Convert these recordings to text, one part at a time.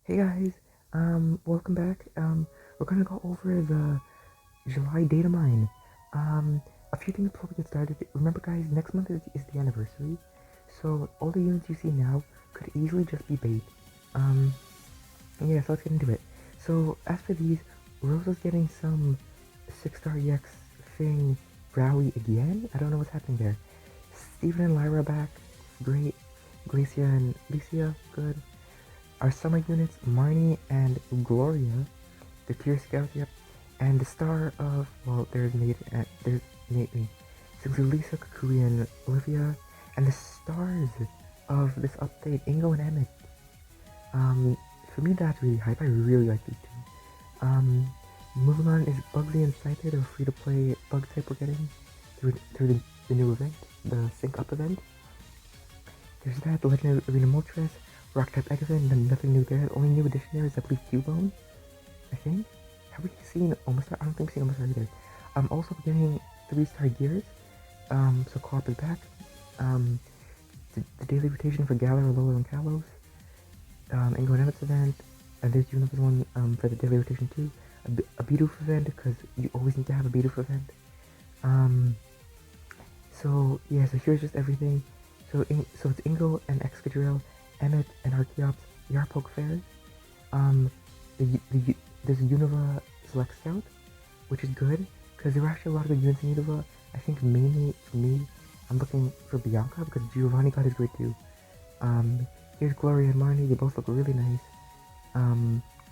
Hey guys, welcome back. We're gonna go over the July Datamine. A few things before we get started. Remember guys, next month is the anniversary, so all the units you see now could easily just be bait. Um, yeah, so let's get into it. So as for these, Rosa's getting some 6-star EX thing Browy again? I don't know what's happening there. Steven and Lyra back, great. Glacia and Licia, good. Our summer units, Marnie and Gloria, the tier scout, yep, and the star of, well, there's Nate, Singsu, Lisa, Kukui, and Olivia, and the stars of this update, Ingo and Emmet. For me, that's really hype. I really like these two. Moving on is Bugsy and Scyther, the free-to-play bug type we're getting through the new event, the Sync Up event. There's that, the Legend of Arena Moltres, Rock type Eggsman, nothing new there. The only new addition there is, I believe, Cubone, I think. Have we seen Omastar? I don't think we've seen Omastar either. Also getting 3-star gears. So Co-op is back. The daily rotation for Galar, Lola, and Kalos. Ingo and Emmett's event. And there's another one for the daily rotation too. A Bidoof event, because you always need to have a Bidoof event. So yeah, so here's just everything. So it's Ingo and Excadrill, Emmet and Archeops, Yarpoke Fairs. There's a Unova Select Scout, which is good, because there are actually a lot of good units in Unova. I think mainly, for me, I'm looking for Bianca, because Giovanni got his grade too. Here's Gloria and Marnie, they both look really nice.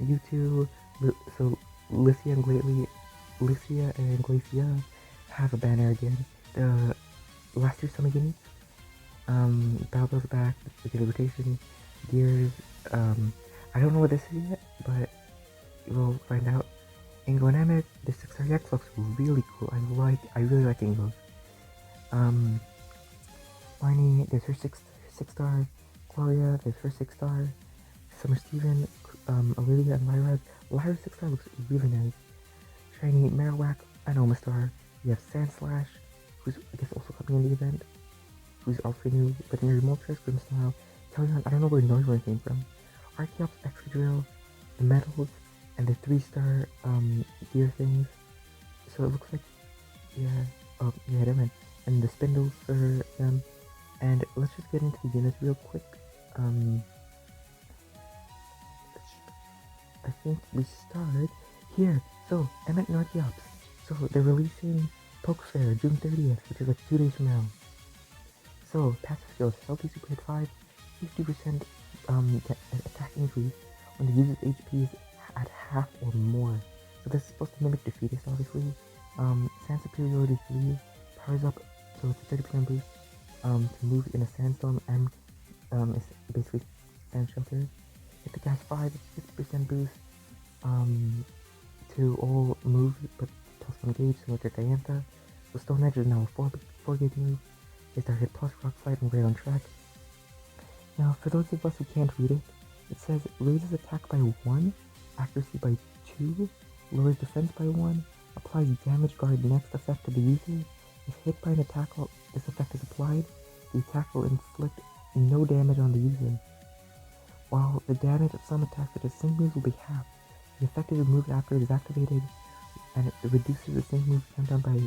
You two, so Licia and Glacia have a banner again. The last two summer units, Balbo's back, the daily rotation, Gears, I don't know what this is yet, but we'll find out. Ingo and Emmet, the 6-star X looks really cool. I really like Ingo's. Marnie, there's her 6-star. Gloria, there's her 6-star. Summer Steven, Olivia and Lyra's. Lyra's 6-star looks really nice. Shiny Marowak, and Omastar. You have Sandslash, who's I guess also coming in the event. Who's also new, Veterinary Moltres, Grimmsnarl, Kellyanne, I don't know where Noivern came from. Archeops, Excadrill, the medals, and the 3-star gear things. So it looks like, yeah, never mind. And the spindles for them. And let's just get into the units real quick. I think we start here. So, Emmet and Archeops. So they're releasing Poke Fair June 30th, which is like 2 days from now. So, passive skills, healthy super hit 5, 50% attack increase when the user's HP is at half or more. So this is supposed to mimic Defeatist, obviously. Sand Superiority 3 powers up, so it's a 30% boost to move in a sandstorm and it's basically sand shelter. Hit the gas 5, it's 50% boost to all moves, but plus 1 gauge, similar to Diantha. So Stone Edge is now a 4 gauge move. Is our hit plus rock slide and right on track. Now, for those of us who can't read it, it says raises attack by 1, accuracy by 2, lowers defense by 1, applies damage guard next effect to the user. If hit by an attack while this effect is applied, the attack will inflict no damage on the user. While the damage of some attacks such as sync moves will be halved, the effect is removed after it is activated, and it reduces the sync move countdown by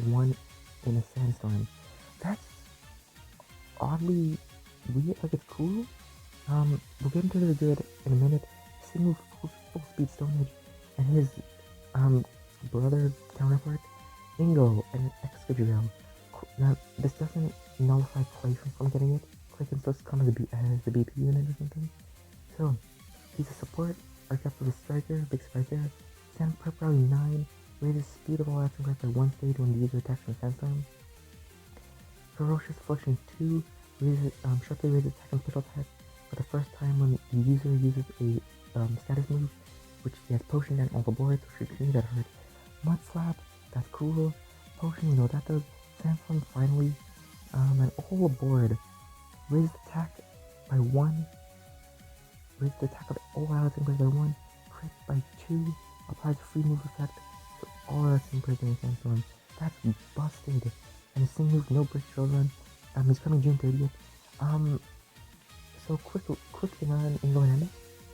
1 in a sandstorm. That's oddly weird, like it's cool. We'll get into the good in a minute. Single full speed Stone Edge and his brother counterpart, Ingo and Excadrill. Now this doesn't nullify Clay from getting it. Clay can still come as the BP unit or something. So he's a support. Archeops is a striker, big striker. Sand Prep Rally 9 raises speed of all action cards by 1 stage when the user attacks from a sandstorm. Ferocious Flushing 2 sharply raises attack and special attack for the first time when the user uses a status move, which he has Potion and all the boards, so shouldn't that hurt. Mud Slap, that's cool. Potion, you know what that does. Sandstorm finally, and all aboard. Raised attack by 1. Raised the attack of all allies and by 1. Crit by 2. Applies a free move effect to all allies and in Sandstorm. That's busted. And the same move, no break run. He's coming June 30th. So quick thing on Ingo and Emmet.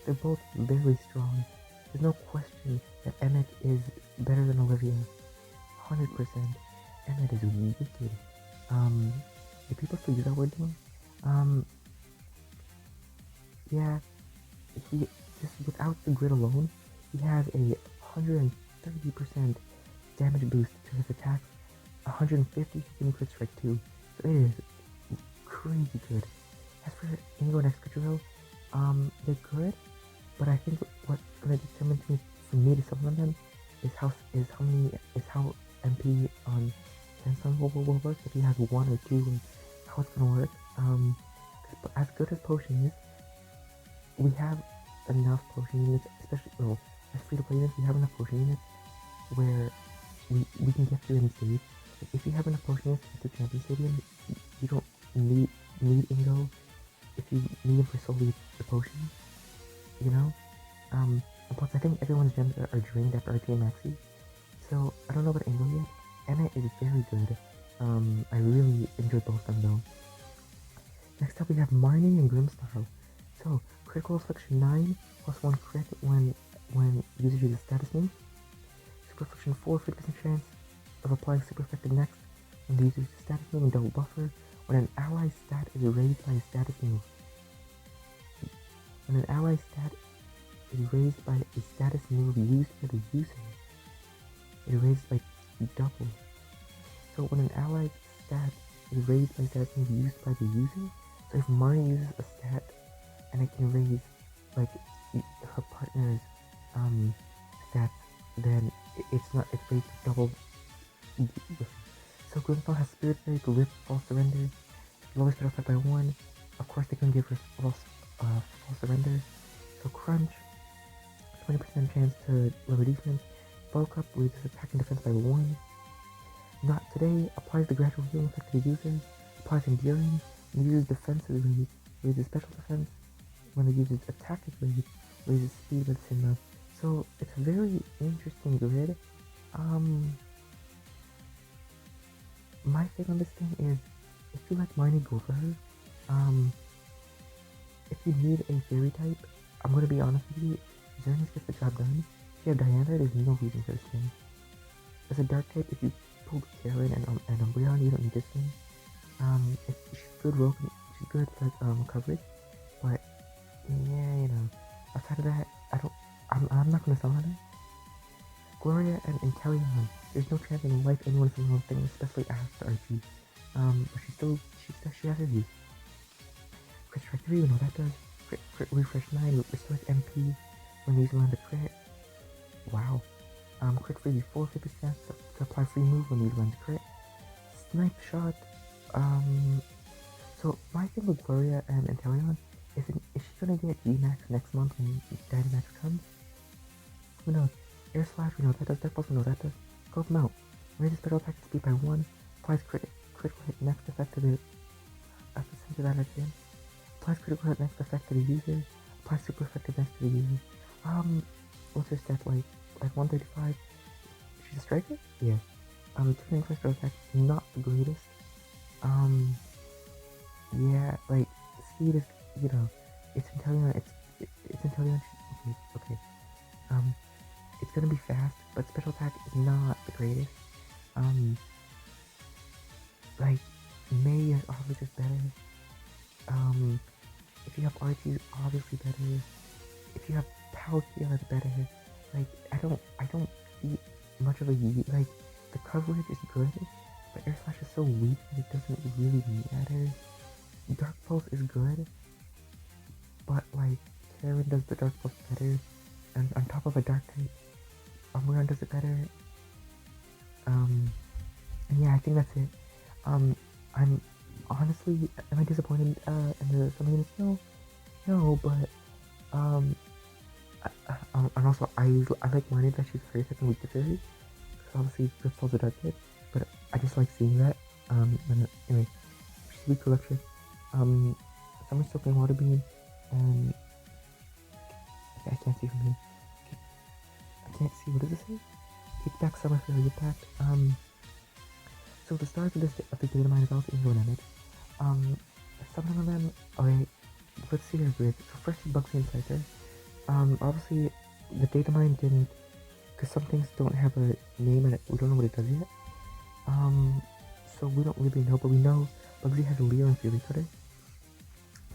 they're both very strong. There's no question that Emmet is better than Olivia. 100%. Emmet is wicked. Do people still use that word though? Yeah, he just without the grid alone, he has a 130% damage boost to his attacks, 150 he can crit strike too. So it is crazy good. As for Ingo and Excadrill, they're good, but I think what's gonna determine for me to supplement them is how MP on Samsung will work. If he has 1 or 2, and how it's gonna work. As good as Potion is, we have enough Potion units, especially as free-to-play units, we have enough Potion units where we can get through any stage. If you have enough Potion units to get to Champion Stadium, you don't need Ingo if you need him for solely the potion, you know? And plus I think everyone's gems are drained after Archie and Maxie, so I don't know about Ingo yet. Emmet is very good. I really enjoyed both of them though. Next up we have Marnie and Grimstyle. So, critical affliction 9, plus 1 crit when user uses status move. Super affliction 4, 50% chance of applying super effective next when the user uses status move, and double buffer when an ally stat is raised by a status move. When an ally stat is raised by a status move used by the user, it is raised by double. So when an ally stat is raised by a status move used by the user, so if Marnie uses a stat and it can raise like her partner's stats, then it's raised double. So Grimstone has Spirit Fairy, Grip, False Surrender, lowest special attack by 1. Of course they can give her false surrender. So Crunch, 20% chance to lower defense. Bulk Up raises attack and defense by 1. Not Today applies the gradual healing effect to the user. Applies Enduring. When the user's defense is raised, raises special defense. When the user's attack is raised, raises speed with the same amount. So it's a very interesting grid. My thing on this thing is, if you let Marnie go for her, if you need a fairy type, I'm gonna be honest with you, Xerneas gets the job done. If you have Diana, there's no reason for this thing. As a dark type, if you pulled Karen and Umbreon, you don't need this thing. She's good she's good like coverage, but yeah, you know, outside of that, I'm not gonna summon her. Gloria and Inteleon, there's no chance in life anyone is wrong thing, especially after Archie. But she has her use. Crit Strike 3, we know that does. Crit Refresh 9, restores MP when using land a crit. Wow. Crit Freeze 4, 50% to apply free move when using land a crit. Snipe Shot. So my thing with Gloria and Inteleon is she gonna get G-Max next month when Dynamax comes? Who knows? Air Slash, we know that does. Dark Pulse, we know that does. Scope Mount. Raises special attack speed by 1. Applies critical hit next effect to the center that again. Applies critical hit next effect to the user. Applies super effective next to the user. What's her stat like? Like 135? She's a striker? Yeah. 2 special attack, not the greatest. Yeah, like, speed is, you know, it's Inteleon, it's Inteleon, okay. It's gonna be fast, but special attack is not the greatest. Like, May is obviously better. If you have Archie, it's obviously better. If you have Palkia, it's better. Like, I don't see much of a like, the coverage is good, but Air Slash is so weak that it doesn't really matter. Dark Pulse is good, but like, Karen does the Dark Pulse better, and on top of a Dark type, Umbreon does it better. And yeah, I think that's it. I'm honestly, am I disappointed in the some units? No, but and also I like Marnie that she's very second weak to fairy, because obviously Gripsal's a dark type, but I just like seeing that. Anyway, she's weak to electric. Summer's still playing Water Beam, and I can't see from here. I can't see, what does it say? Kick back Summer Failure Pact. So the stars of the Datamine is also Ingo and Emmet. Some of them, okay, let's see their grids. So first is Bugsy and Scyther. Obviously, the Datamine didn't, because some things don't have a name and we don't know what it does yet. So we don't really know, but we know Bugsy has a Leo and Fury Cutter.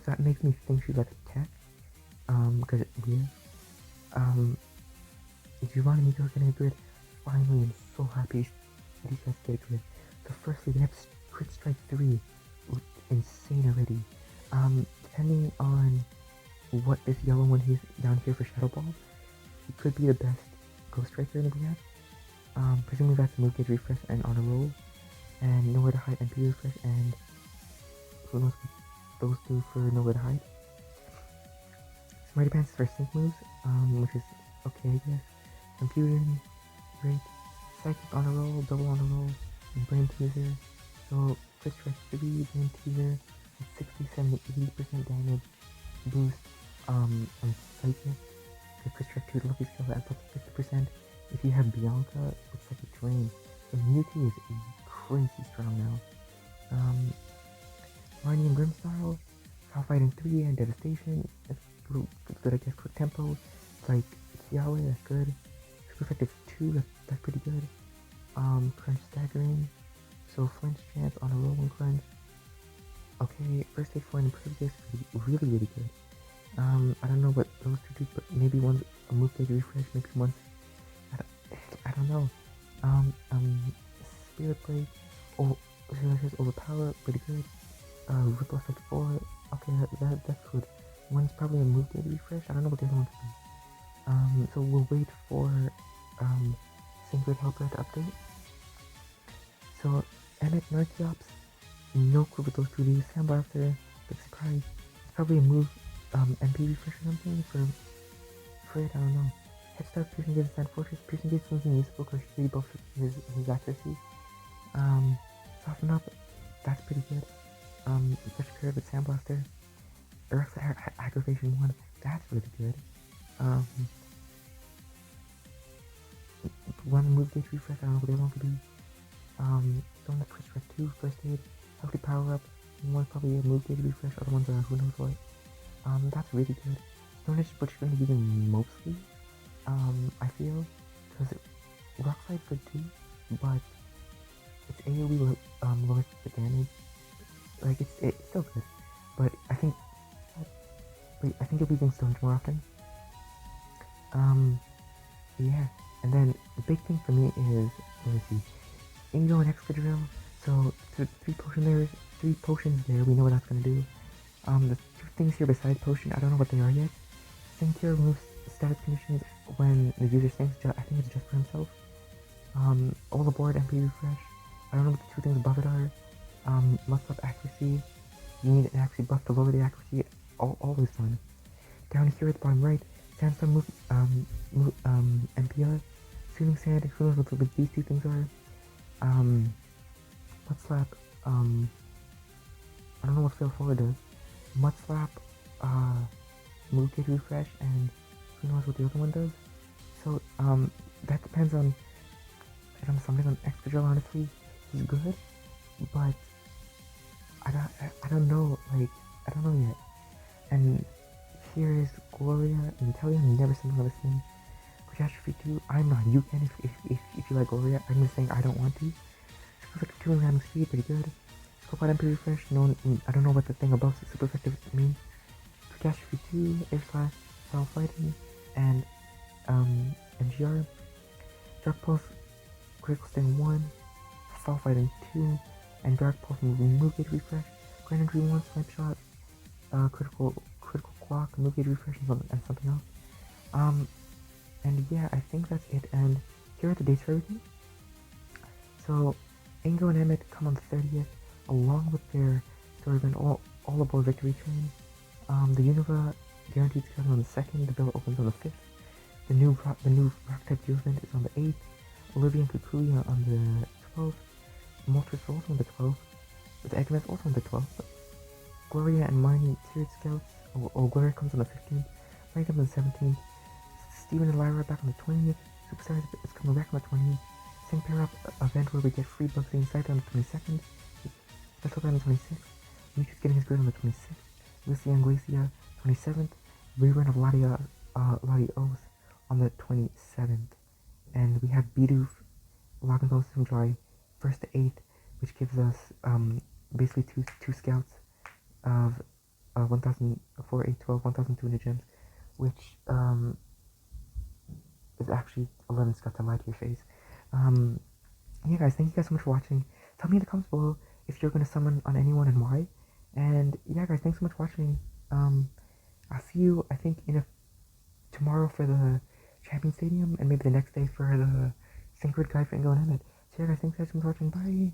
So that makes me think she's like a cat. Because it's weird. Giovanni and Nico are getting a grid. Finally, I'm so happy these guys get a grid. So firstly, they have Crit Strike 3. Insane already. Depending on what this yellow one is down here for Shadow Ball, he could be the best Ghost Striker in the Briad. Presumably that's Move Gauge Refresh and on a roll, and Nowhere to Hide MP Refresh, and who knows what those do for Nowhere to Hide. Smarty Pants for sync moves, which is okay, I guess. Confusion, great. Psychic on a roll, double on a roll, and Brain Teaser. So, Crit Strike 3, Brain Teaser, and 60, 70, 80% damage boost on Psychic. Crit Strike 2, the lucky skill adds up to 50%. If you have Bianca with Psychic Terrain, the Mewtwo is crazy strong now. Marnie and Grimstyle, Foul Fighting 3 and Devastation. That's good, I guess. Quick Tempo, like Kiawe, that's good. Super Effective 2, that's pretty good. Crunch Staggering, so Flinch Chance on a rolling crunch. Okay, First Aid 4 and Improve is really good. I don't know what those two do, but maybe one's a Move Gauge Refresh, maybe one's, I don't know. Spirit Break, here's Overpower, pretty good. Ripple Effect 4, okay, that's good. One's probably a Move Gauge Refresh, I don't know what the other one's doing. So we'll wait for Synchroid Helper to update. So Emmet and Archeops, no clue what those two do. Sandblaster, big surprise. It's probably a move MP refresh or something for it, I don't know. Head Start, Piercing Gaze, Sand Fortress. Piercing Gaze isn't useful because she really buffs his accuracy. Soften Up, that's pretty good. Fresh Curve with Sandblaster. Earth Aggravation 1, that's really good. One Move Gauge Refresh, I don't know what the other one could be. Don't let Crit Strike 2, First Aid, Healthy Power Up. One's probably a Move Gauge Refresh, other one's who knows what. That's really good. Stone Edge is what you're going to be using mostly, I feel, because Rock Slide good too, but its AoE lowers the damage. Like, it's still good, but I think you'll be using Stone Edge more often. Yeah, and then the big thing for me is, let me see, Ingo and Excadrill. So, three potions there, we know what that's going to do. The two things here besides potion, I don't know what they are yet. Sync Cure removes status conditions when the user sinks, I think it's just for himself. All aboard MP Refresh, I don't know what the two things above it are. Must up accuracy, you need an accuracy buff to lower the accuracy, always fun. Down here at the bottom right, Sandstorm MPR, Soothing Sand, who knows what these two things are. Mud Slap, I don't know what Fail Forward does. Mud Slap, Move Gauge Refresh, and who knows what the other one does. So, that depends on, something on Excadrill, honestly. He's good, but I don't know, like, I don't know yet. And here is Gloria and Italian, never seen another thing. Catastrophe 2, I'm not, you can if you like Gloria, I'm just saying I don't want to. Super Effective 2 and Ramming Speed, pretty good. Scope out MP Refresh, I don't know what the thing above Super Effective means. Catastrophe 2, Air Slash, Foul Fighting, and MGR. Dark Pulse, Critical Sting 1, Foul Fighting 2, and Dark Pulse Move Gauge Refresh. Grand Injury 1, Snipe Shot, Critical Clock, Move Gauge Refresh, and something else. And yeah, I think that's it, and here are the dates for everything. So, Ingo and Emmet come on the 30th, along with their story event, all aboard Victory Train. The Unova guaranteed to come on the 2nd, the bill opens on the 5th. The new rock type deal event is on the 8th. Olivia and Kukui on the 12th. Moltres are also on the 12th. The Eggman's also on the 12th. Gloria and Marnie Spirit Scouts, Gloria comes on the 15th. Marnie comes on the 17th. Steven and Lyra are back on the 20th. Superstars is coming back on the 20th. Sync Pair Up event where we get free Bugsy and Scythe on the 22nd. Special event on the 26th. Mewtwo's getting his grid on the 26th. Lucy and Glacia 27th. Rerun of Latios on the 27th. And we have Bidoof lock and post from Joy 1st to 8th, which gives us basically two scouts of 1,004, 8, 12, 1,200 gems, which is actually 11 scouts. I lied to your face. Yeah, guys, thank you guys so much for watching. Tell me in the comments below if you're gonna summon on anyone and why. And yeah, guys, thanks so much for watching. I'll see you, I think, tomorrow for the Champion Stadium, and maybe the next day for the Synchroid Guide for Ingo and Emmet. So yeah, guys, thanks so much for watching. Bye.